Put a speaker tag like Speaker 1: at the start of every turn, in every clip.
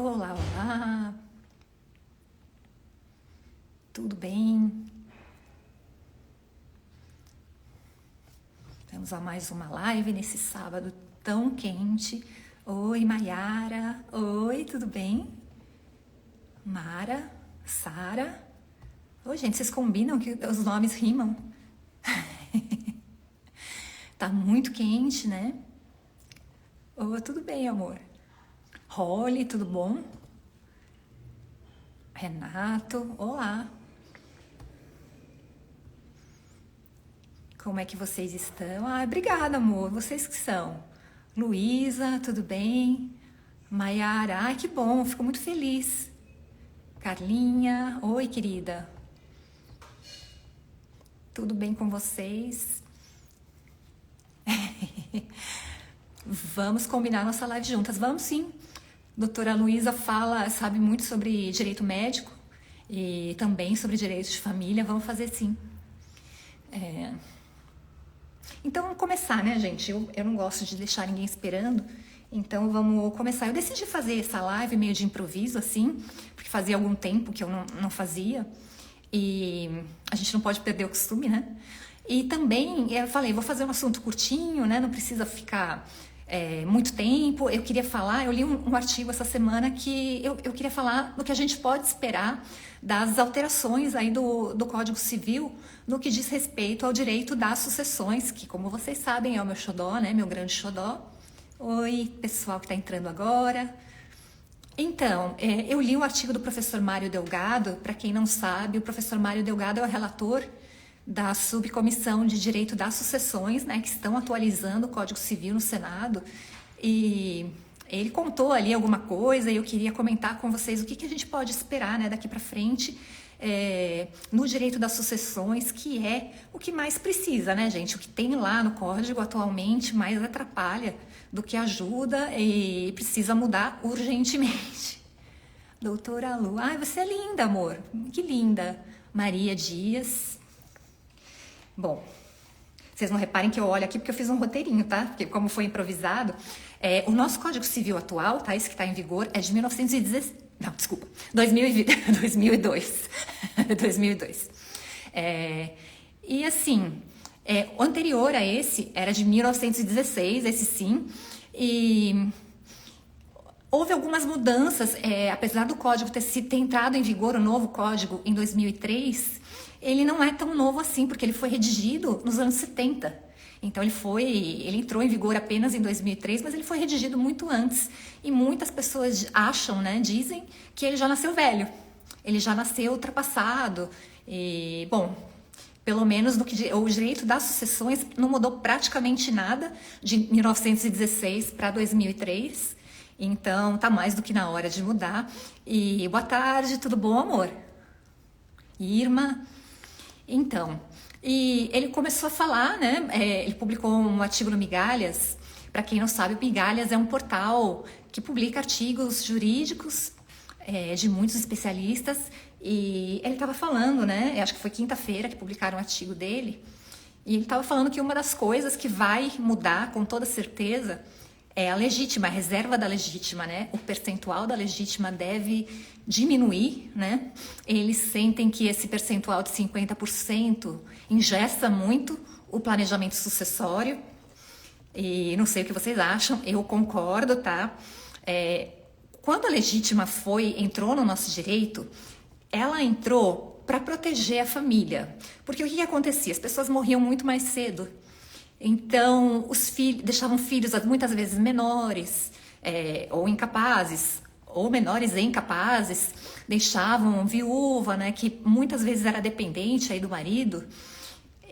Speaker 1: Olá, olá, tudo bem? Vamos a mais uma live nesse sábado tão quente. Oi, Maiara. Oi, tudo bem? Mara, Sara. Oi, gente, vocês combinam que os nomes rimam? Tá muito quente, né? Oh, tudo bem, amor. Holly, tudo bom? Renato, olá. Como é que vocês estão? Ah, obrigada, amor. Vocês que são? Luísa, tudo bem? Maiara, ai, que bom, fico muito feliz. Carlinha, oi, querida. Tudo bem com vocês? Vamos combinar nossa live juntas. Vamos sim. Doutora Luísa sabe muito sobre direito médico e também sobre direito de família. Vamos fazer sim. Então vamos começar, né, gente? Eu não gosto de deixar ninguém esperando, então vamos começar. Eu decidi fazer essa live meio de improviso, assim, porque fazia algum tempo que eu não fazia, e a gente não pode perder o costume, né? E também eu falei, vou fazer um assunto curtinho, né? Não precisa ficar muito tempo. Eu queria falar, eu li um artigo essa semana que eu queria falar do que a gente pode esperar das alterações aí do Código Civil no que diz respeito ao direito das sucessões, que, como vocês sabem, é o meu xodó, né? Meu grande xodó. Oi, pessoal que está entrando agora. Então, eu li um artigo do professor Mário Delgado. Para quem não sabe, o professor Mário Delgado é o relator da Subcomissão de Direito das Sucessões, né, que estão atualizando o Código Civil no Senado, e ele contou ali alguma coisa e eu queria comentar com vocês o que a gente pode esperar, né, daqui para frente no direito das sucessões, que é o que mais precisa, né, gente? O que tem lá no Código atualmente mais atrapalha do que ajuda e precisa mudar urgentemente. Doutora Lu, ai, você é linda, amor, que linda. Maria Dias. Bom, vocês não reparem que eu olho aqui porque eu fiz um roteirinho, tá? Porque como foi improvisado, o nosso Código Civil atual, tá? Esse que está em vigor, é de 1916... Não, desculpa, 2002. 2002. E assim, o anterior a esse era de 1916, esse sim, e houve algumas mudanças, apesar do código ter entrado em vigor, o novo código, em 2003, ele não é tão novo assim, porque ele foi redigido nos anos 70. Então ele entrou em vigor apenas em 2003, mas ele foi redigido muito antes. E muitas pessoas acham, né, dizem, que ele já nasceu velho. Ele já nasceu ultrapassado. E, bom, pelo menos o direito das sucessões não mudou praticamente nada de 1916 para 2003. Então, tá mais do que na hora de mudar. E boa tarde, tudo bom, amor? Irma. Então, e ele começou a falar, né? Ele publicou um artigo no Migalhas. Para quem não sabe, o Migalhas é um portal que publica artigos jurídicos de muitos especialistas. E ele estava falando, né? Acho que foi quinta-feira que publicaram um artigo dele. E ele estava falando que uma das coisas que vai mudar com toda certeza é a legítima, a reserva da legítima, né? O percentual da legítima deve diminuir, né? Eles sentem que esse percentual de 50% engessa muito o planejamento sucessório. E não sei o que vocês acham, eu concordo, tá? Quando a legítima entrou no nosso direito, ela entrou para proteger a família. Porque o que acontecia? As pessoas morriam muito mais cedo. Então, os filhos deixavam filhos muitas vezes menores, ou incapazes, ou menores e incapazes, deixavam viúva, né, que muitas vezes era dependente aí do marido.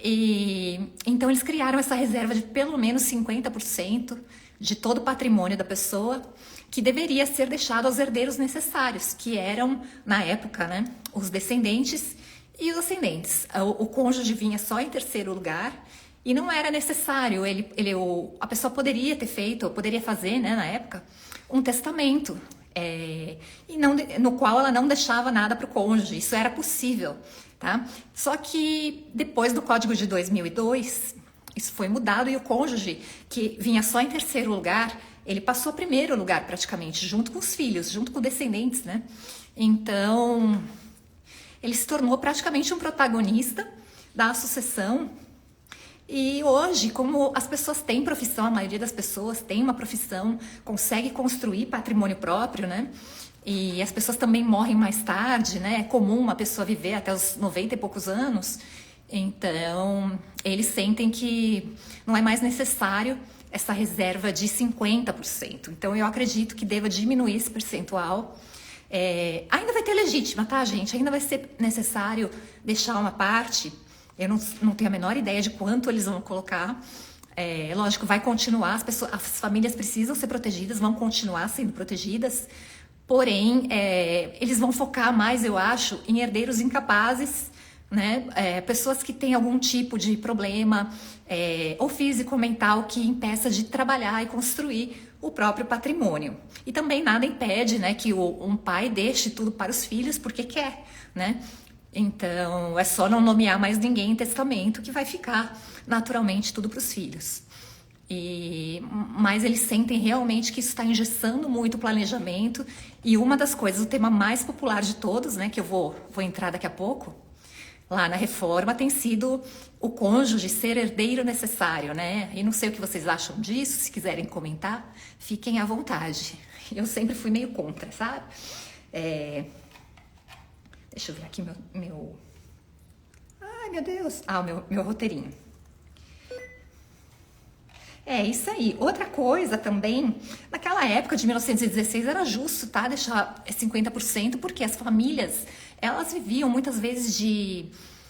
Speaker 1: E então eles criaram essa reserva de pelo menos 50% de todo o patrimônio da pessoa, que deveria ser deixado aos herdeiros necessários, que eram, na época, né, os descendentes e os ascendentes. O cônjuge vinha só em terceiro lugar. E não era necessário, a pessoa poderia fazer, né, na época, um testamento, no qual ela não deixava nada para o cônjuge. Isso era possível, tá? Só que depois do Código de 2002, isso foi mudado e o cônjuge, que vinha só em terceiro lugar, ele passou primeiro lugar praticamente, junto com os filhos, junto com descendentes, né? Então, ele se tornou praticamente um protagonista da sucessão. E hoje, como as pessoas têm profissão, a maioria das pessoas tem uma profissão, consegue construir patrimônio próprio, né? E as pessoas também morrem mais tarde, né? É comum uma pessoa viver até os 90 e poucos anos. Então, eles sentem que não é mais necessário essa reserva de 50%. Então, eu acredito que deva diminuir esse percentual. Ainda vai ter legítima, tá, gente? Ainda vai ser necessário deixar uma parte. Eu não tenho a menor ideia de quanto eles vão colocar. Lógico, vai continuar, as famílias precisam ser protegidas, vão continuar sendo protegidas. Porém, eles vão focar mais, eu acho, em herdeiros incapazes, né? Pessoas que têm algum tipo de problema, ou físico ou mental, que impeça de trabalhar e construir o próprio patrimônio. E também nada impede, né, que um pai deixe tudo para os filhos porque quer, né? Então, é só não nomear mais ninguém em testamento que vai ficar naturalmente tudo para os filhos. Mas eles sentem realmente que isso está engessando muito o planejamento. E uma das coisas, o tema mais popular de todos, né, que eu vou entrar daqui a pouco, lá na reforma, tem sido o cônjuge ser herdeiro necessário, né? E não sei o que vocês acham disso, se quiserem comentar, fiquem à vontade. Eu sempre fui meio contra, sabe? Deixa eu ver aqui meu... Ai, meu Deus! Meu roteirinho. Isso aí. Outra coisa também, naquela época de 1916 era justo, tá? Deixar 50%, porque as famílias, elas viviam muitas vezes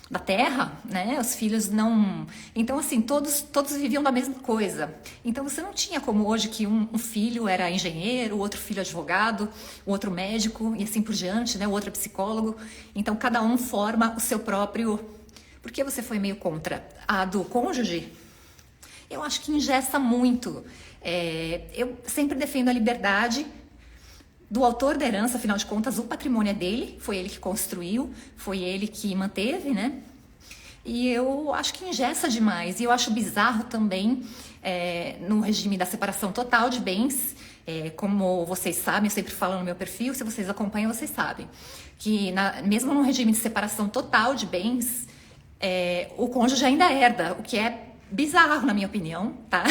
Speaker 1: da terra, né? Os filhos não... Então, assim, todos viviam da mesma coisa. Então, você não tinha como hoje que um filho era engenheiro, o outro filho advogado, o outro médico e assim por diante, né? O outro é psicólogo. Então, cada um forma o seu próprio... Por que você foi meio contra? A do cônjuge? Eu acho que engessa muito. Eu sempre defendo a liberdade do autor da herança, afinal de contas, o patrimônio é dele, foi ele que construiu, foi ele que manteve, né? E eu acho que engessa demais. E eu acho bizarro também, no regime da separação total de bens, como vocês sabem, eu sempre falo no meu perfil, se vocês acompanham, vocês sabem, que mesmo no regime de separação total de bens, o cônjuge ainda herda, o que é bizarro, na minha opinião, tá?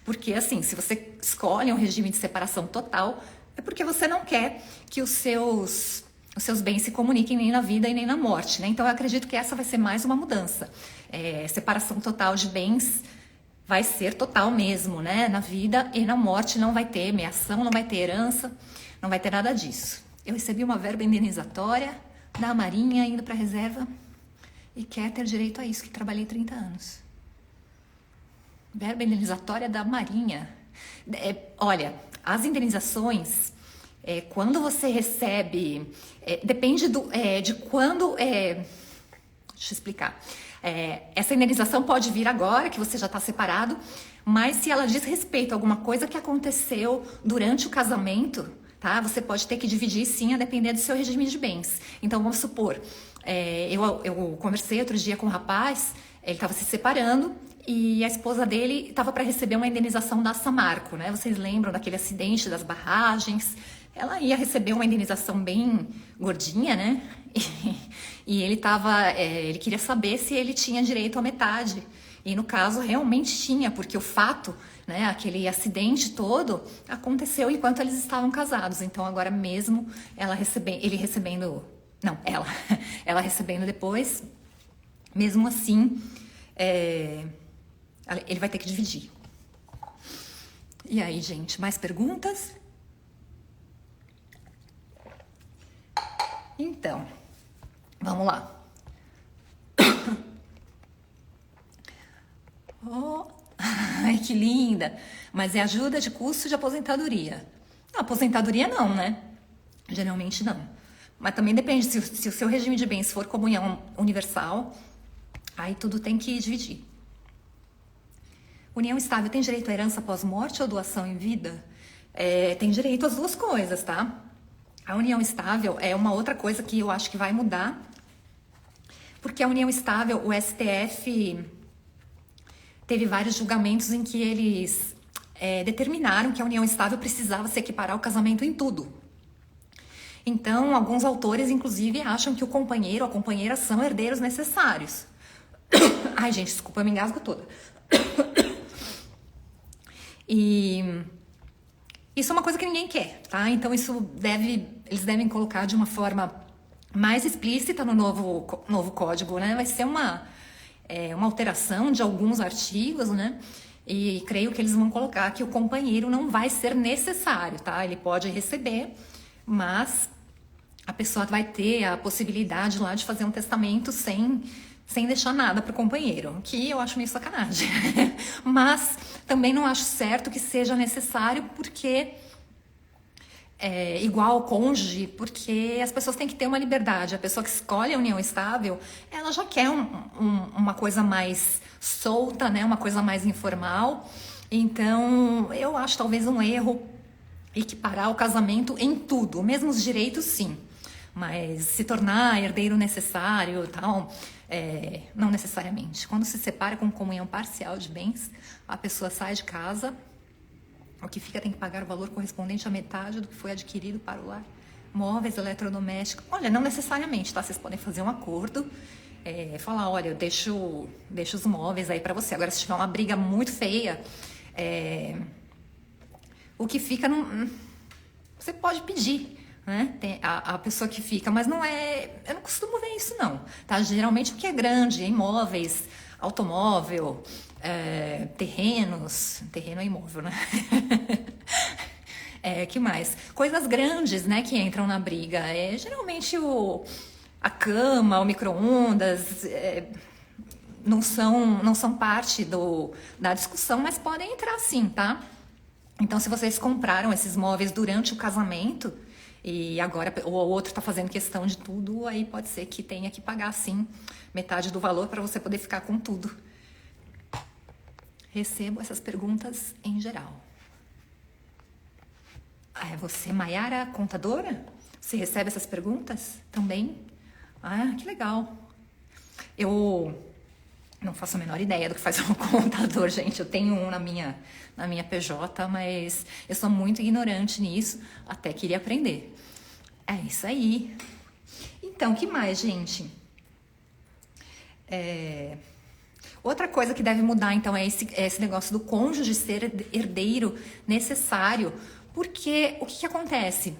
Speaker 1: Porque, assim, se você escolhe um regime de separação total, é porque você não quer que os seus bens se comuniquem nem na vida e nem na morte, né? Então, eu acredito que essa vai ser mais uma mudança. Separação total de bens vai ser total mesmo, né? Na vida e na morte não vai ter meação, não vai ter herança, não vai ter nada disso. Eu recebi uma verba indenizatória da Marinha indo para a reserva e quer ter direito a isso, que trabalhei 30 anos. Verba indenizatória da Marinha. Olha, as indenizações, quando você recebe, depende de quando... deixa eu explicar. Essa indenização pode vir agora, que você já está separado, mas se ela diz respeito a alguma coisa que aconteceu durante o casamento, tá? Você pode ter que dividir, sim, a depender do seu regime de bens. Então, vamos supor, eu conversei outro dia com um rapaz, ele estava se separando, e a esposa dele estava para receber uma indenização da Samarco, né? Vocês lembram daquele acidente das barragens? Ela ia receber uma indenização bem gordinha, né? E ele queria saber se ele tinha direito à metade. E no caso realmente tinha, porque o fato, né, aquele acidente todo aconteceu enquanto eles estavam casados. Então agora mesmo ela recebendo depois, mesmo assim, ele vai ter que dividir. E aí, gente, mais perguntas? Então, vamos lá. Oh, ai, que linda! Mas é ajuda de custo de aposentadoria. Não, aposentadoria não, né? Geralmente não. Mas também depende, se o seu regime de bens for comunhão universal, aí tudo tem que dividir. União estável tem direito à herança pós-morte ou doação em vida? Tem direito às duas coisas, tá? A união estável é uma outra coisa que eu acho que vai mudar, porque a união estável, o STF teve vários julgamentos em que eles determinaram que a união estável precisava se equiparar ao casamento em tudo. Então, alguns autores, inclusive, acham que o companheiro ou a companheira são herdeiros necessários. Ai, gente, desculpa, eu me engasgo toda. E isso é uma coisa que ninguém quer, tá? Então, eles devem colocar de uma forma mais explícita no novo código, né? Vai ser uma alteração de alguns artigos, né? E creio que eles vão colocar que o companheiro não vai ser necessário, tá? Ele pode receber, mas a pessoa vai ter a possibilidade lá de fazer um testamento sem deixar nada para o companheiro, que eu acho meio sacanagem. Mas também não acho certo que seja necessário, porque igual ao cônjuge, porque as pessoas têm que ter uma liberdade. A pessoa que escolhe a união estável, ela já quer uma coisa mais solta, né? Uma coisa mais informal. Então, eu acho talvez um erro equiparar o casamento em tudo, mesmo os direitos, sim, mas se tornar herdeiro necessário, tal, não necessariamente. Quando se separa com comunhão parcial de bens, a pessoa sai de casa, o que fica tem que pagar o valor correspondente à metade do que foi adquirido para o lar. Móveis, eletrodomésticos, olha, não necessariamente, tá? Vocês podem fazer um acordo, falar, olha, eu deixo os móveis aí para você. Agora, se tiver uma briga muito feia, o que fica, você pode pedir, né? Tem a pessoa que fica, mas não eu não costumo ver isso não, tá? Geralmente o que é grande, imóveis, automóvel, terreno é imóvel, né? Que mais? Coisas grandes, né, que entram na briga, geralmente a cama, o micro-ondas, não são parte da discussão, mas podem entrar sim, tá? Então, se vocês compraram esses móveis durante o casamento e agora o outro está fazendo questão de tudo, aí pode ser que tenha que pagar, sim, metade do valor para você poder ficar com tudo. Recebo essas perguntas em geral. Você, Maiara, contadora? Você recebe essas perguntas também? Ah, que legal. Eu não faço a menor ideia do que faz um contador, gente. Eu tenho um na minha PJ, mas eu sou muito ignorante nisso. Até queria aprender. É isso aí. Então, o que mais, gente? Outra coisa que deve mudar, então, é esse negócio do cônjuge ser herdeiro necessário. Porque o que acontece?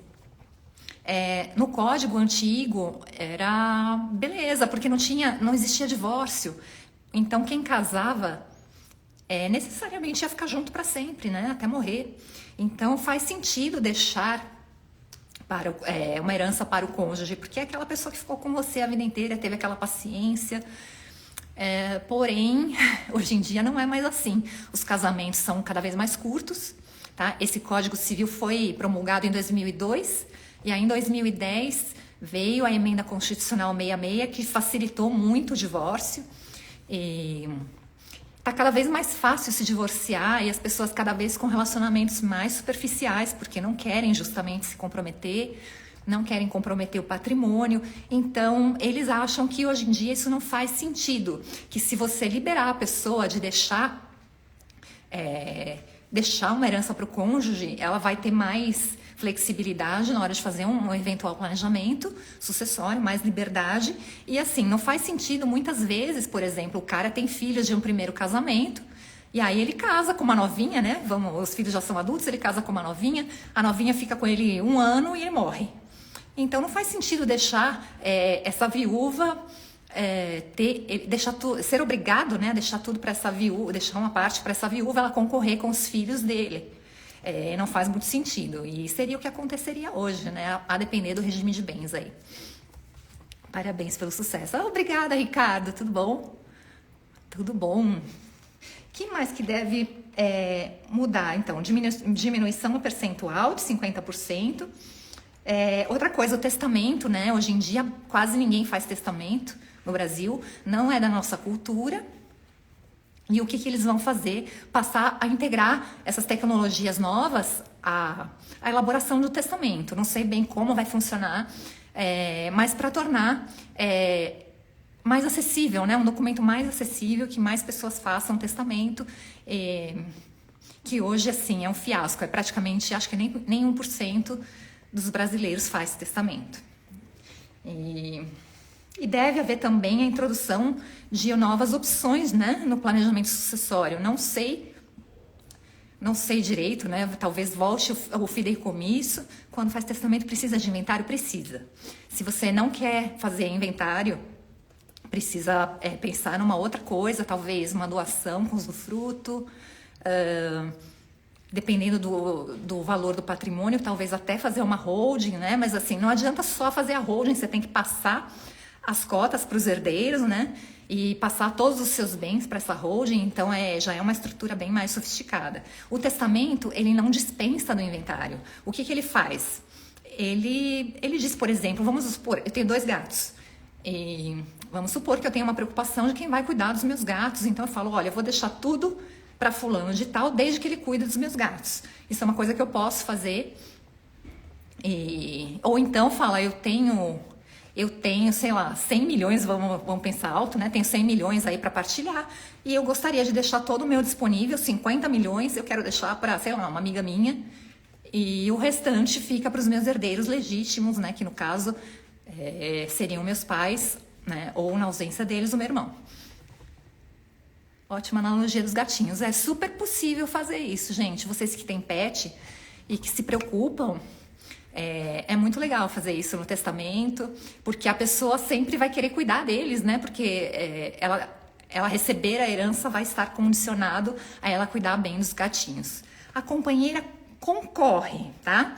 Speaker 1: No código antigo era beleza, porque não existia divórcio. Então, quem casava necessariamente ia ficar junto para sempre, né? Até morrer. Então, faz sentido deixar uma herança para o cônjuge, porque é aquela pessoa que ficou com você a vida inteira, teve aquela paciência. Porém, hoje em dia não é mais assim. Os casamentos são cada vez mais curtos, tá? Esse Código Civil foi promulgado em 2002 e aí em 2010 veio a Emenda Constitucional 66, que facilitou muito o divórcio. E tá cada vez mais fácil se divorciar e as pessoas cada vez com relacionamentos mais superficiais, porque não querem justamente se comprometer, não querem comprometer o patrimônio. Então, eles acham que hoje em dia isso não faz sentido, que se você liberar a pessoa de deixar uma herança para o cônjuge, ela vai ter mais flexibilidade na hora de fazer um eventual planejamento sucessório, mais liberdade. E assim, não faz sentido muitas vezes, por exemplo, o cara tem filhos de um primeiro casamento, e aí ele casa com uma novinha, né? Os filhos já são adultos, ele casa com uma novinha, a novinha fica com ele 1 ano e ele morre. Então não faz sentido deixar essa viúva ser obrigado, né, a deixar tudo para essa viúva, deixar uma parte para essa viúva, ela concorrer com os filhos dele. Não faz muito sentido. E seria o que aconteceria hoje, né? A depender do regime de bens aí. Parabéns pelo sucesso. Obrigada, Ricardo. Tudo bom? Tudo bom. O que mais que deve mudar? Então, diminuição no percentual de 50%. Outra coisa, o testamento, né? Hoje em dia quase ninguém faz testamento no Brasil. Não é da nossa cultura. E o que eles vão fazer? Passar a integrar essas tecnologias novas à elaboração do testamento. Não sei bem como vai funcionar, mas para tornar mais acessível, né? Um documento mais acessível, que mais pessoas façam testamento. que hoje, assim, é um fiasco. É praticamente, acho que nem 1% dos brasileiros faz testamento. E deve haver também a introdução de novas opções, né, no planejamento sucessório. Não sei direito, né? Talvez volte o fideicomisso. Quando faz testamento, precisa de inventário? Precisa. Se você não quer fazer inventário, precisa pensar numa outra coisa, talvez uma doação com usufruto, dependendo do valor do patrimônio, talvez até fazer uma holding, né? Mas assim, não adianta só fazer a holding, você tem que passar as cotas para os herdeiros, né? E passar todos os seus bens para essa holding, então já é uma estrutura bem mais sofisticada. O testamento, ele não dispensa do inventário. O que ele faz? Ele diz, por exemplo, vamos supor, eu tenho 2 gatos. E vamos supor que eu tenho uma preocupação de quem vai cuidar dos meus gatos. Então eu falo, olha, eu vou deixar tudo para fulano de tal, desde que ele cuide dos meus gatos. Isso é uma coisa que eu posso fazer. Ou então fala, eu tenho, sei lá, 100 milhões, vamos pensar alto, né? Tenho 100 milhões aí para partilhar e eu gostaria de deixar todo o meu disponível, 50 milhões, eu quero deixar para, sei lá, uma amiga minha e o restante fica para os meus herdeiros legítimos, né? Que no caso seriam meus pais, né? Ou na ausência deles, o meu irmão. Ótima analogia dos gatinhos. É super possível fazer isso, gente. Vocês que têm pet e que se preocupam, é muito legal fazer isso no testamento, porque a pessoa sempre vai querer cuidar deles, né? Porque ela receber a herança vai estar condicionado a ela cuidar bem dos gatinhos. A companheira concorre, tá?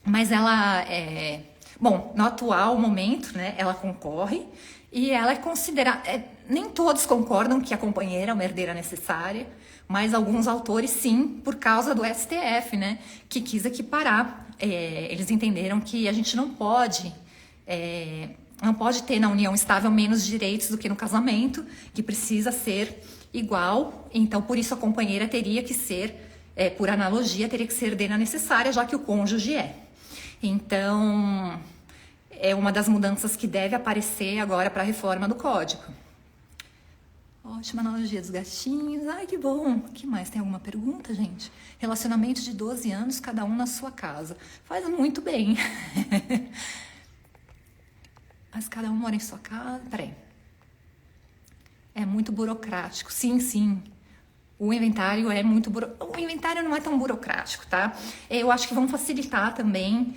Speaker 1: Mas ela bom, no atual momento, né? Ela concorre e ela é considerada. Nem todos concordam que a companheira é uma herdeira necessária, mas alguns autores sim, por causa do STF, né? Que quis equiparar. Eles entenderam que a gente não pode ter na união estável menos direitos do que no casamento, que precisa ser igual. Então, por isso a companheira teria que ser, por analogia, teria que ser herdeira necessária, já que o cônjuge é. Então, é uma das mudanças que deve aparecer agora para a reforma do Código. Ótima analogia dos gatinhos. Ai, que bom. O que mais? Tem alguma pergunta, gente? Relacionamento de 12 anos, cada um na sua casa. Faz muito bem. Mas cada um mora em sua casa. Peraí. É muito burocrático. Sim, sim. O inventário é muito O inventário não é tão burocrático, tá? Eu acho que vão facilitar também.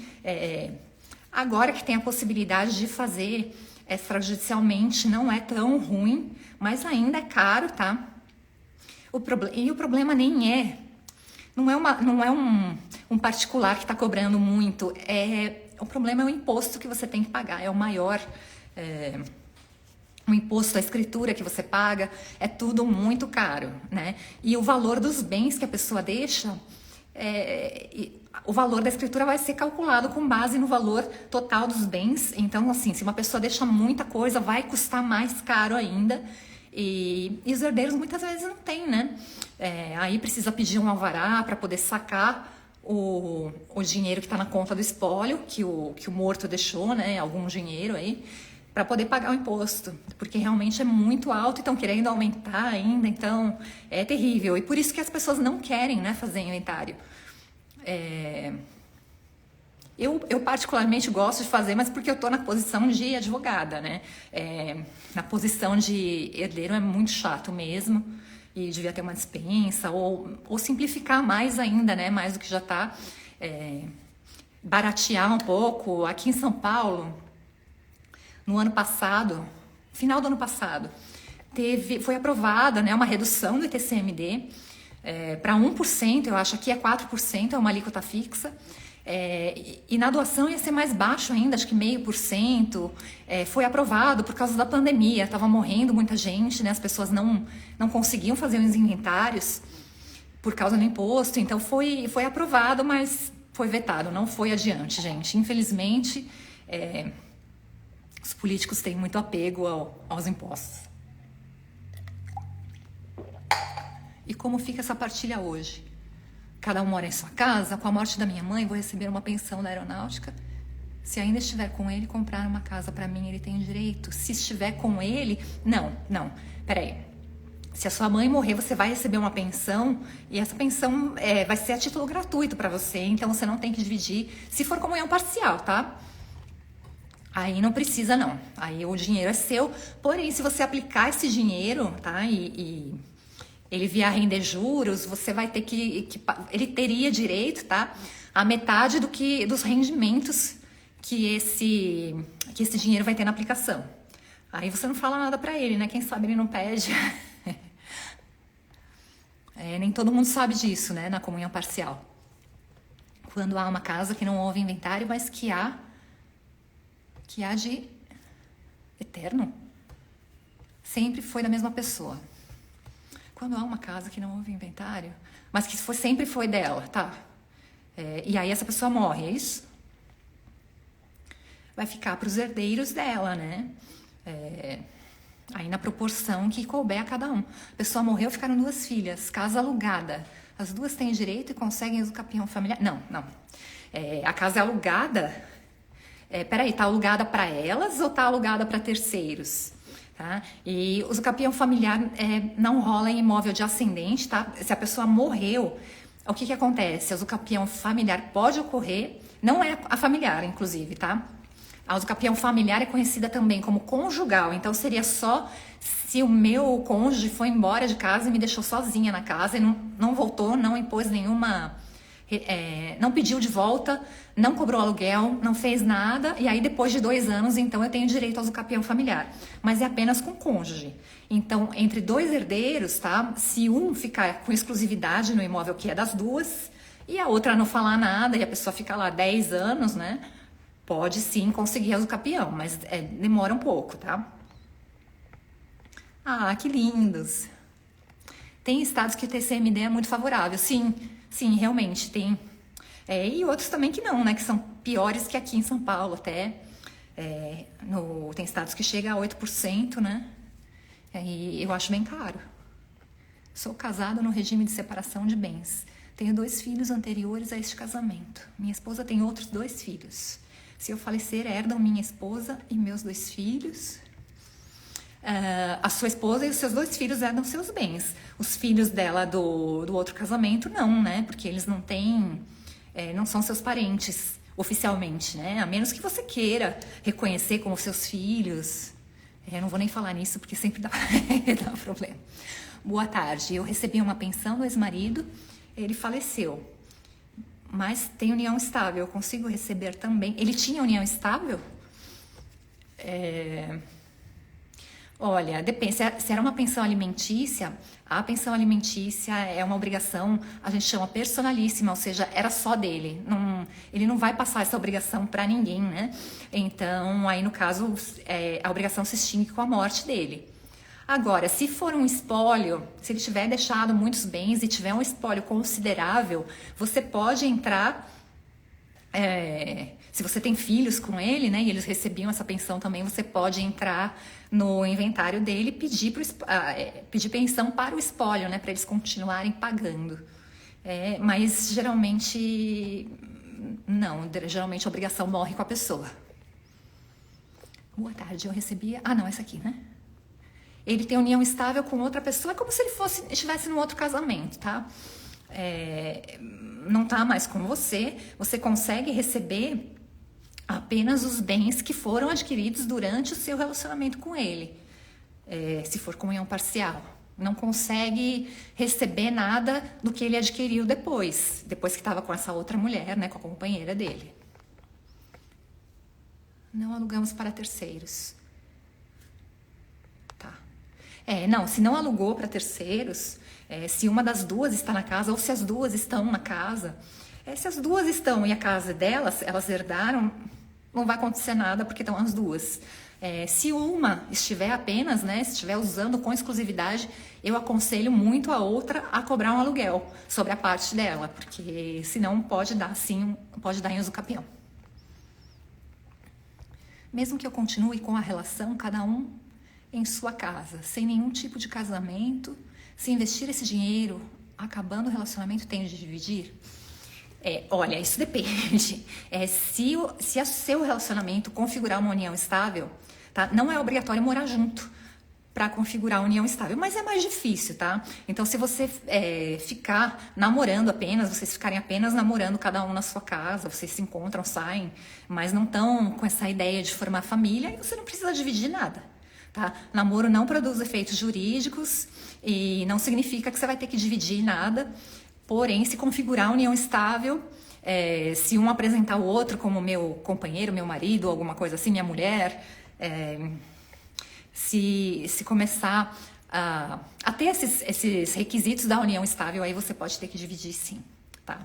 Speaker 1: Agora que tem a possibilidade de fazer extrajudicialmente, não é tão ruim, mas ainda é caro, tá? E o problema nem não é um particular que está cobrando muito, o problema é o imposto que você tem que pagar, é o maior, o imposto, a escritura que você paga, é tudo muito caro, né? E o valor dos bens que a pessoa deixa, o valor da escritura vai ser calculado com base no valor total dos bens. Então, assim, se uma pessoa deixa muita coisa, vai custar mais caro ainda. E os herdeiros muitas vezes não têm, né? Aí precisa pedir um alvará para poder sacar o dinheiro que está na conta do espólio, que o morto deixou, né? Algum dinheiro aí, para poder pagar o imposto. Porque realmente é muito alto e estão querendo aumentar ainda. Então, é terrível. E por isso que as pessoas não querem, né, fazer inventário. Eu particularmente gosto de fazer, mas porque eu estou na posição de advogada, né? Na posição de herdeiro é muito chato mesmo, e devia ter uma dispensa, ou simplificar mais ainda, né? Mais do que já está, baratear um pouco. Aqui em São Paulo, no ano passado, final do ano passado, foi aprovada, né, uma redução do ITCMD, para 1%, eu acho que é 4%, é uma alíquota fixa. E na doação ia ser mais baixo ainda, acho que 0,5%. Foi aprovado por causa da pandemia, estava morrendo muita gente, né? As pessoas não conseguiam fazer os inventários por causa do imposto. Então foi aprovado, mas foi vetado, não foi adiante, gente. Infelizmente, os políticos têm muito apego aos impostos. E como fica essa partilha hoje? Cada um mora em sua casa. Com a morte da minha mãe, vou receber uma pensão da aeronáutica. Se ainda estiver com ele, comprar uma casa para mim, ele tem direito. Se estiver com ele... Não. Peraí. Se a sua mãe morrer, você vai receber uma pensão e essa pensão vai ser a título gratuito para você, então você não tem que dividir, se for comunhão parcial, tá? Aí não precisa não, aí o dinheiro é seu, porém se você aplicar esse dinheiro, tá, e ele vier a render juros, você vai ter ele teria direito, tá, a metade dos rendimentos que esse dinheiro vai ter na aplicação. Aí você não fala nada pra ele, né, quem sabe ele não pede. Nem todo mundo sabe disso, né, na comunhão parcial. Quando há uma casa que não houve inventário, mas que há de eterno, sempre foi da mesma pessoa. Quando há uma casa que não houve inventário, mas que sempre foi dela, tá? E aí essa pessoa morre, é isso? Vai ficar para os herdeiros dela, né? Aí na proporção que couber a cada um. A pessoa morreu, ficaram 2 filhas, casa alugada. As 2 têm direito e conseguem o capião familiar? Não. A casa é alugada. Peraí, tá alugada para elas ou tá alugada para terceiros? Tá? E o capião familiar não rola em imóvel de ascendente, tá? Se a pessoa morreu, o que acontece? O capião familiar pode ocorrer, não é a familiar, inclusive, tá? A usucapião familiar é conhecida também como conjugal, então seria só se o meu cônjuge foi embora de casa e me deixou sozinha na casa e não voltou, não impôs nenhuma, não pediu de volta, não cobrou aluguel, não fez nada, e aí depois de 2 anos, então eu tenho direito ao usucapião familiar, mas é apenas com cônjuge. Então, entre 2 herdeiros, tá? Se um ficar com exclusividade no imóvel que é das 2 e a outra não falar nada e a pessoa fica lá 10 anos, né? Pode sim conseguir a usucapião, mas demora um pouco, tá? Ah, que lindos! Tem estados que o TCMD é muito favorável. Sim, realmente tem. E outros também que não, né? Que são piores que aqui em São Paulo até. Tem estados que chega a 8%, né? E eu acho bem caro. Sou casado no regime de separação de bens. Tenho 2 filhos anteriores a este casamento. Minha esposa tem outros 2 filhos. Se eu falecer, herdam minha esposa e meus 2 filhos. A sua esposa e os seus 2 filhos herdam seus bens. Os filhos dela do outro casamento, não, né? Porque eles não têm, não são seus parentes oficialmente, né? A menos que você queira reconhecer como seus filhos. Eu não vou nem falar nisso, porque sempre dá problema. Boa tarde. Eu recebi uma pensão do ex-marido, ele faleceu. Mas tem união estável, eu consigo receber também. Ele tinha união estável? Olha, depende. Se era uma pensão alimentícia, a pensão alimentícia é uma obrigação, a gente chama personalíssima, ou seja, era só dele. Ele não vai passar essa obrigação para ninguém, né? Então, aí no caso, a obrigação se extingue com a morte dele. Agora, se for um espólio, se ele tiver deixado muitos bens e tiver um espólio considerável, você pode entrar, se você tem filhos com ele, né, e eles recebiam essa pensão também, você pode entrar no inventário dele e pedir pensão para o espólio, né, para eles continuarem pagando. Mas geralmente, não, geralmente a obrigação morre com a pessoa. Boa tarde, eu recebi... Ah, não, essa aqui, né? Ele tem união estável com outra pessoa, é como se ele estivesse num outro casamento, tá? Não tá mais com você, você consegue receber apenas os bens que foram adquiridos durante o seu relacionamento com ele, se for comunhão parcial. Não consegue receber nada do que ele adquiriu depois que estava com essa outra mulher, né, com a companheira dele. Não alugamos para terceiros. Não, se não alugou para terceiros, se uma das 2 está na casa ou se as 2 estão na casa, se as 2 estão e a casa é delas, elas herdaram, não vai acontecer nada porque estão as 2. Se uma estiver apenas, né, se estiver usando com exclusividade, eu aconselho muito a outra a cobrar um aluguel sobre a parte dela, porque senão pode dar em usucapião. Mesmo que eu continue com a relação, cada um em sua casa, sem nenhum tipo de casamento, se investir esse dinheiro, acabando o relacionamento, tem de dividir? Olha, isso depende. Se seu relacionamento configurar uma união estável, tá? Não é obrigatório morar junto para configurar a união estável, mas é mais difícil, tá? Então, se você ficar namorando apenas, vocês ficarem apenas namorando cada um na sua casa, vocês se encontram, saem, mas não estão com essa ideia de formar família, aí você não precisa dividir nada, tá? Namoro não produz efeitos jurídicos e não significa que você vai ter que dividir nada, porém, se configurar a união estável, se um apresentar o outro como meu companheiro, meu marido, alguma coisa assim, minha mulher, se começar a ter esses requisitos da união estável, aí você pode ter que dividir sim, tá?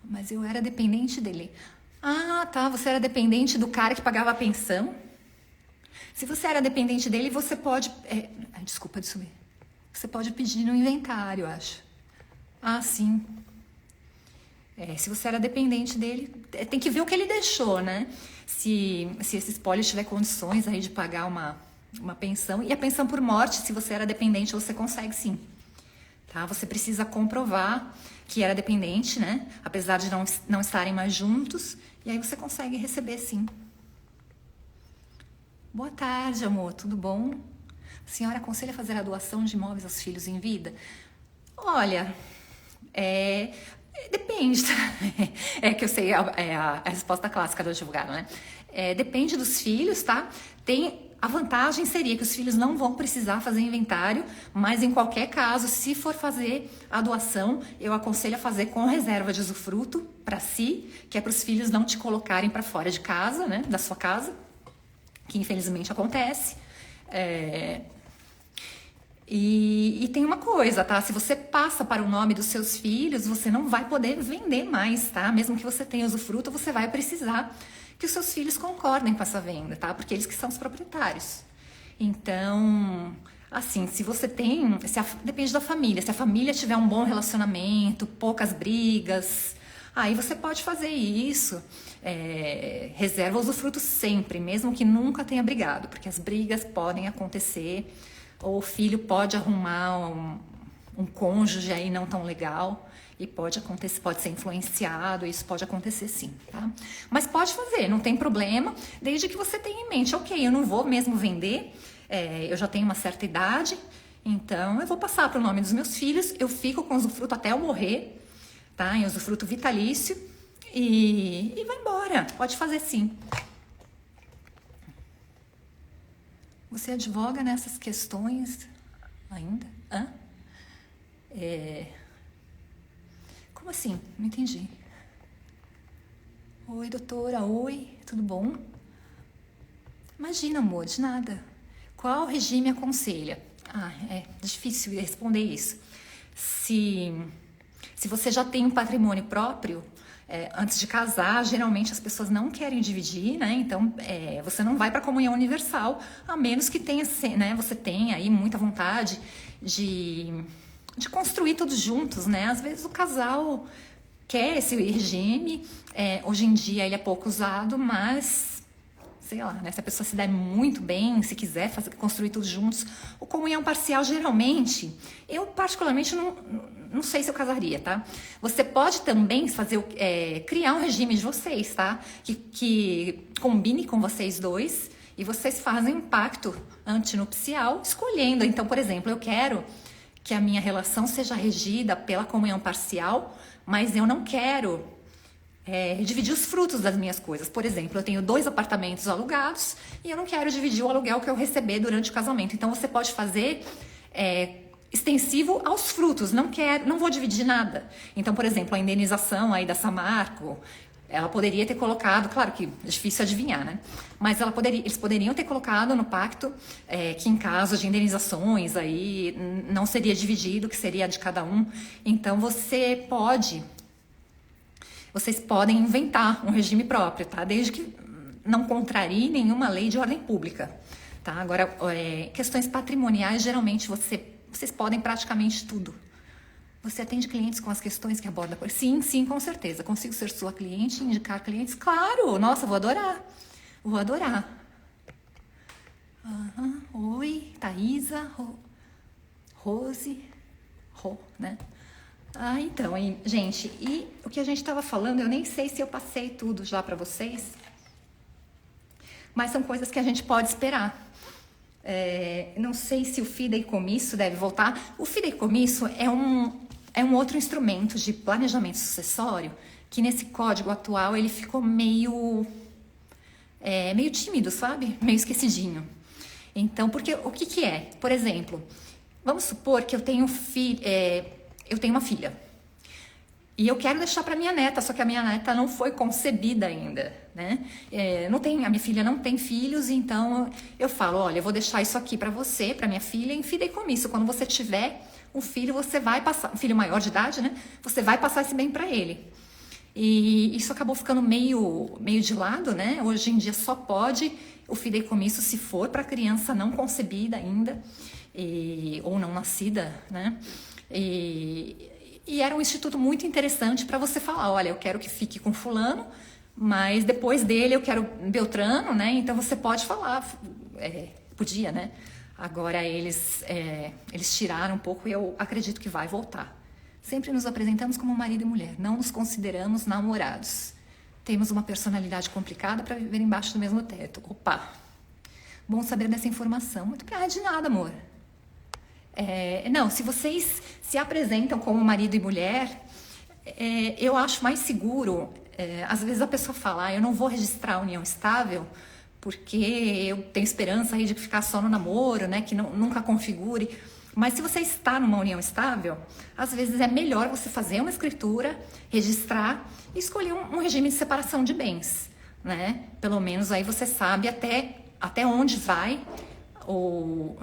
Speaker 1: Mas eu era dependente dele. Ah, tá, você era dependente do cara que pagava a pensão? Se você era dependente dele, você pode... desculpa de subir. Você pode pedir no inventário, eu acho. Ah, sim. Se você era dependente dele, tem que ver o que ele deixou, né? Se esse espólio tiver condições aí de pagar uma pensão. E a pensão por morte, se você era dependente, você consegue sim. Tá? Você precisa comprovar que era dependente, né? Apesar de não estarem mais juntos. E aí você consegue receber sim. Boa tarde, amor. Tudo bom? A senhora aconselha a fazer a doação de imóveis aos filhos em vida? Olha, depende, que eu sei, a resposta clássica do advogado, né? Depende dos filhos, tá? A vantagem seria que os filhos não vão precisar fazer inventário, mas em qualquer caso, se for fazer a doação, eu aconselho a fazer com reserva de usufruto para si, que é para os filhos não te colocarem para fora de casa, né? Da sua casa, que infelizmente acontece. E tem uma coisa, tá? Se você passa para o nome dos seus filhos, você não vai poder vender mais, tá? Mesmo que você tenha usufruto, você vai precisar que os seus filhos concordem com essa venda, tá? Porque eles que são os proprietários. Então, assim, depende da família. Se a família tiver um bom relacionamento, poucas brigas, aí você pode fazer isso. Reserva usufruto sempre, mesmo que nunca tenha brigado, porque as brigas podem acontecer. Ou o filho pode arrumar um cônjuge aí não tão legal e pode ser influenciado, isso pode acontecer sim, tá? Mas pode fazer, não tem problema, desde que você tenha em mente, ok, eu não vou mesmo vender, eu já tenho uma certa idade, então eu vou passar para o nome dos meus filhos, eu fico com usufruto até eu morrer, tá? Em usufruto vitalício e vai embora, pode fazer sim. Você advoga nessas questões ainda? Hã? Como assim? Não entendi. Oi, doutora. Oi, tudo bom? Imagina, amor, de nada. Qual regime aconselha? É difícil responder isso. Se você já tem um patrimônio próprio, antes de casar, geralmente as pessoas não querem dividir, né? Então, você não vai para a comunhão universal, a menos que você tenha aí muita vontade de construir todos juntos, né? Às vezes o casal quer esse regime, hoje em dia ele é pouco usado, mas, sei lá, né? Se a pessoa se der muito bem, se quiser construir tudo juntos, o comunhão parcial, geralmente, eu particularmente não sei se eu casaria, tá? Você pode também criar um regime de vocês, tá? Que combine com vocês dois e vocês fazem um pacto antinupcial escolhendo. Então, por exemplo, eu quero que a minha relação seja regida pela comunhão parcial, mas eu não quero dividir os frutos das minhas coisas. Por exemplo, eu tenho 2 apartamentos alugados e eu não quero dividir o aluguel que eu receber durante o casamento. Então, você pode fazer extensivo aos frutos, não vou dividir nada. Então, por exemplo, a indenização aí da Samarco, ela poderia ter colocado, claro que é difícil adivinhar, né? Mas eles poderiam ter colocado no pacto que em caso de indenizações aí não seria dividido, que seria de cada um. Então, vocês podem inventar um regime próprio, tá? Desde que não contrarie nenhuma lei de ordem pública, tá? Agora, questões patrimoniais, geralmente vocês podem praticamente tudo. Você atende clientes com as questões que aborda? Sim, com certeza. Consigo ser sua cliente, indicar clientes? Claro! Nossa, vou adorar. Vou adorar. Oi, Thaisa, Rose, né? Então, gente, e o que a gente estava falando, eu nem sei se eu passei tudo já para vocês, mas são coisas que a gente pode esperar. Não sei se o fideicomisso deve voltar. O fideicomisso é um outro instrumento de planejamento sucessório que nesse código atual ele ficou meio tímido, sabe? Meio esquecidinho. Então, porque o que que é? Por exemplo, vamos supor que eu tenho uma filha e eu quero deixar para minha neta, só que a minha neta não foi concebida ainda, né? A minha filha não tem filhos, então eu falo, olha, eu vou deixar isso aqui para você, para minha filha, em fideicomisso. Quando você tiver um filho, você vai passar, um filho maior de idade, né? Você vai passar esse bem para ele. E isso acabou ficando meio de lado, né? Hoje em dia só pode o fideicomisso se for para criança não concebida ainda, ou não nascida, né? E era um instituto muito interessante para você falar, olha, eu quero que fique com fulano, mas depois dele eu quero Beltrano, né? Então você pode falar, podia, né? Agora eles tiraram um pouco e eu acredito que vai voltar. Sempre nos apresentamos como marido e mulher, não nos consideramos namorados. Temos uma personalidade complicada para viver embaixo do mesmo teto. Opa! Bom saber dessa informação. Muito bem, de nada, amor. Não, se vocês se apresentam como marido e mulher, eu acho mais seguro. Às vezes a pessoa fala, eu não vou registrar a união estável porque eu tenho esperança aí de ficar só no namoro, né? Que nunca configure. Mas se você está numa união estável, às vezes é melhor você fazer uma escritura, registrar e escolher um regime de separação de bens, né? Pelo menos aí você sabe até onde vai, ou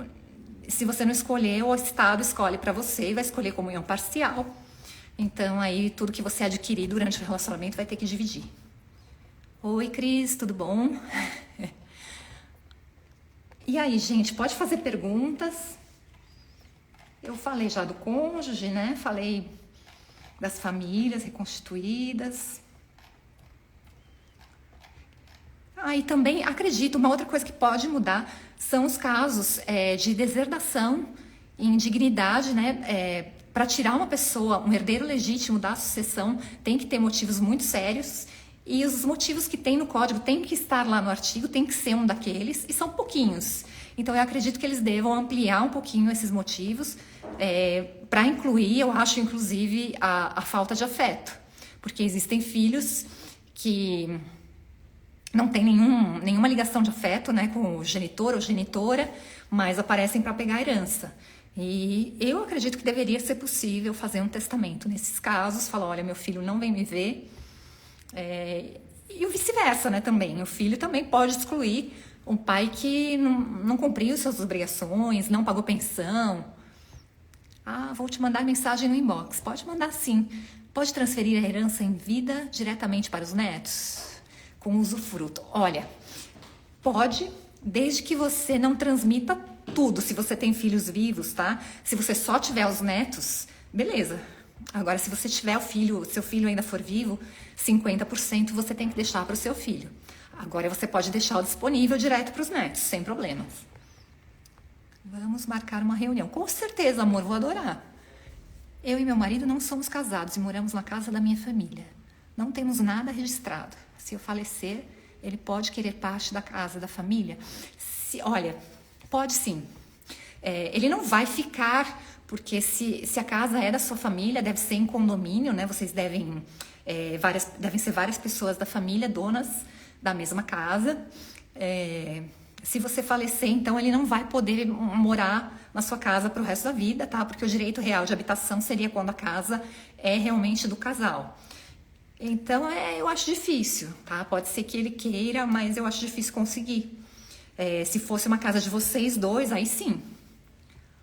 Speaker 1: se você não escolher, o Estado escolhe para você e vai escolher comunhão parcial. Então aí tudo que você adquirir durante o relacionamento vai ter que dividir. Oi, Cris, tudo bom? E aí, gente, pode fazer perguntas? Eu falei já do cônjuge, né? Falei das famílias reconstituídas. E também acredito, uma outra coisa que pode mudar são os casos de deserdação e indignidade, né? Para tirar uma pessoa, um herdeiro legítimo da sucessão, tem que ter motivos muito sérios. E os motivos que tem no código tem que estar lá no artigo, tem que ser um daqueles, e são pouquinhos. Então eu acredito que eles devam ampliar um pouquinho esses motivos, para incluir, eu acho, inclusive, a falta de afeto. Porque existem filhos que não têm nenhuma ligação de afeto, né, com o genitor ou genitora, mas aparecem para pegar a herança. E eu acredito que deveria ser possível fazer um testamento nesses casos, falar, olha, meu filho não vem me ver, e o vice-versa, né, também. O filho também pode excluir um pai que não cumpriu suas obrigações, não pagou pensão. Vou te mandar mensagem no inbox. Pode mandar sim. Pode transferir a herança em vida diretamente para os netos? Com usufruto. Olha, pode, desde que você não transmita tudo, se você tem filhos vivos, tá? Se você só tiver os netos, beleza. Agora, se você tiver seu filho ainda for vivo, 50% você tem que deixar para o seu filho. Agora você pode deixar o disponível direto para os netos, sem problemas. Vamos marcar uma reunião. Com certeza, amor, vou adorar. Eu e meu marido não somos casados e moramos na casa da minha família. Não temos nada registrado. Se eu falecer, ele pode querer parte da casa da família? Olha, pode sim. Ele não vai ficar, porque se a casa é da sua família, deve ser em condomínio, né? Vocês devem ser várias pessoas da família, donas da mesma casa. Se você falecer, então ele não vai poder morar na sua casa para o resto da vida, tá? Porque o direito real de habitação seria quando a casa é realmente do casal. Então, eu acho difícil, tá? Pode ser que ele queira, mas eu acho difícil conseguir. Se fosse uma casa de vocês dois, aí sim.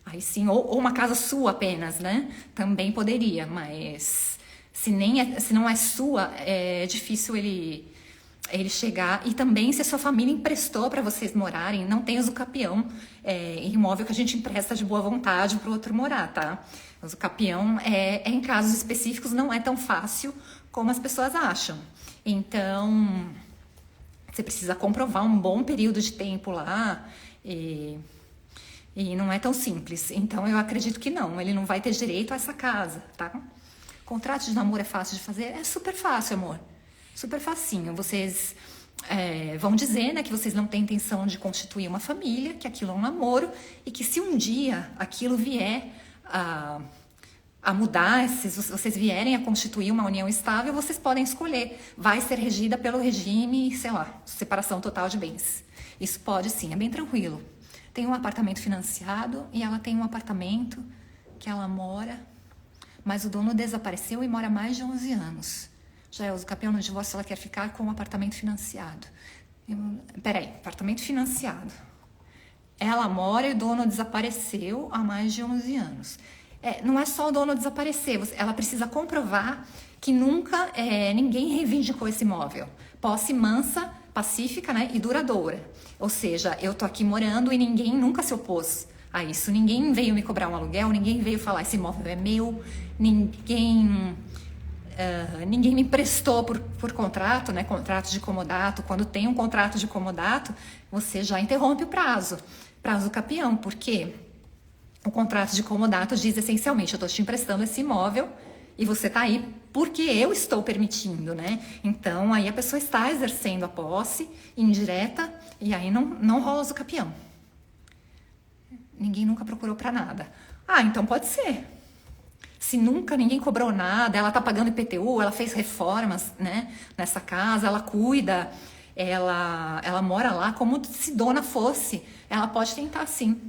Speaker 1: Aí sim, ou uma casa sua apenas, né? Também poderia, mas se não é sua, é difícil ele chegar. E também, se a sua família emprestou para vocês morarem, não tem usucapião, imóvel que a gente empresta de boa vontade para o outro morar, tá? Usucapião em casos específicos não é tão fácil como as pessoas acham. Então, você precisa comprovar um bom período de tempo lá e não é tão simples. Então, eu acredito que não, ele não vai ter direito a essa casa, tá? Contrato de namoro é fácil de fazer? É super fácil, amor. Super facinho. Vocês vão dizer, né, que vocês não têm intenção de constituir uma família, que aquilo é um namoro e que se um dia aquilo vier a mudar, se vocês vierem a constituir uma união estável, vocês podem escolher. Vai ser regida pelo regime, sei lá, separação total de bens. Isso pode sim, é bem tranquilo. Tem um apartamento financiado e ela tem um apartamento que ela mora, mas o dono desapareceu e mora há mais de 11 anos. Já é uso campeão no divórcio, ela quer ficar com um apartamento financiado. Peraí, apartamento financiado. Ela mora e o dono desapareceu há mais de 11 anos. Não é só o dono desaparecer, ela precisa comprovar que nunca ninguém reivindicou esse imóvel. Posse mansa, pacífica, né, e duradoura. Ou seja, eu tô aqui morando e ninguém nunca se opôs a isso. Ninguém veio me cobrar um aluguel, ninguém veio falar esse imóvel é meu, ninguém me emprestou por contrato, né, contrato de comodato. Quando tem um contrato de comodato, você já interrompe o prazo capião, porque o contrato de comodato diz essencialmente, eu estou te emprestando esse imóvel e você está aí porque eu estou permitindo, né? Então, aí a pessoa está exercendo a posse indireta e aí não rola uso capião. Ninguém nunca procurou para nada. Então pode ser. Se nunca ninguém cobrou nada, ela está pagando IPTU, ela fez reformas, né, nessa casa, ela cuida, ela mora lá como se dona fosse. Ela pode tentar sim.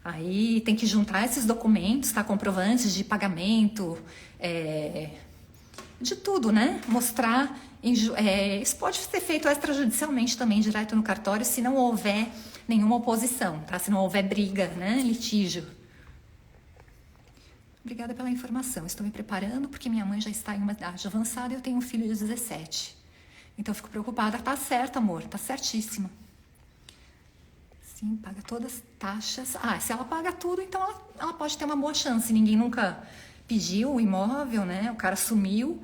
Speaker 1: Aí tem que juntar esses documentos, tá? Comprovantes de pagamento, de tudo, né? Mostrar. Isso pode ser feito extrajudicialmente também, direto no cartório, se não houver nenhuma oposição, tá? Se não houver briga, né? Litígio. Obrigada pela informação. Estou me preparando porque minha mãe já está em uma idade avançada e eu tenho um filho de 17. Então eu fico preocupada. Tá certo, amor, tá certíssima. Sim, paga todas as taxas. Se ela paga tudo, então ela pode ter uma boa chance. Ninguém nunca pediu o imóvel, né? O cara sumiu.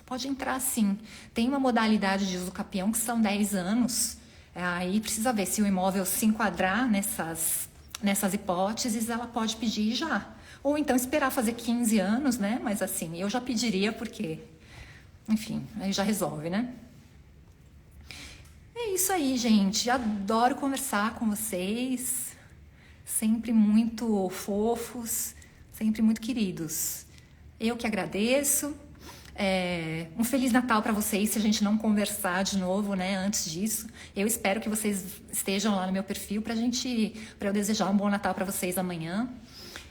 Speaker 1: Pode entrar sim. Tem uma modalidade de uso capião que são 10 anos. Aí precisa ver se o imóvel se enquadrar nessas hipóteses, ela pode pedir já. Ou então esperar fazer 15 anos, né? Mas assim, eu já pediria porque, enfim, aí já resolve, né? É isso aí, gente. Adoro conversar com vocês. Sempre muito fofos, sempre muito queridos. Eu que agradeço. Um Feliz Natal para vocês, se a gente não conversar de novo, né, antes disso. Eu espero que vocês estejam lá no meu perfil para eu desejar um bom Natal para vocês amanhã.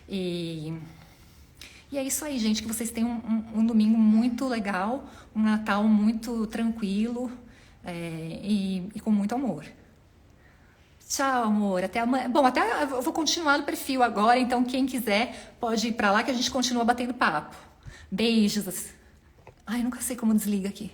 Speaker 1: E é isso aí, gente. Que vocês tenham um domingo muito legal, um Natal muito tranquilo. E com muito amor. Tchau, amor. Até amanhã. Bom, eu vou continuar no perfil agora, então quem quiser pode ir pra lá que a gente continua batendo papo. Beijos. Nunca sei como desliga aqui.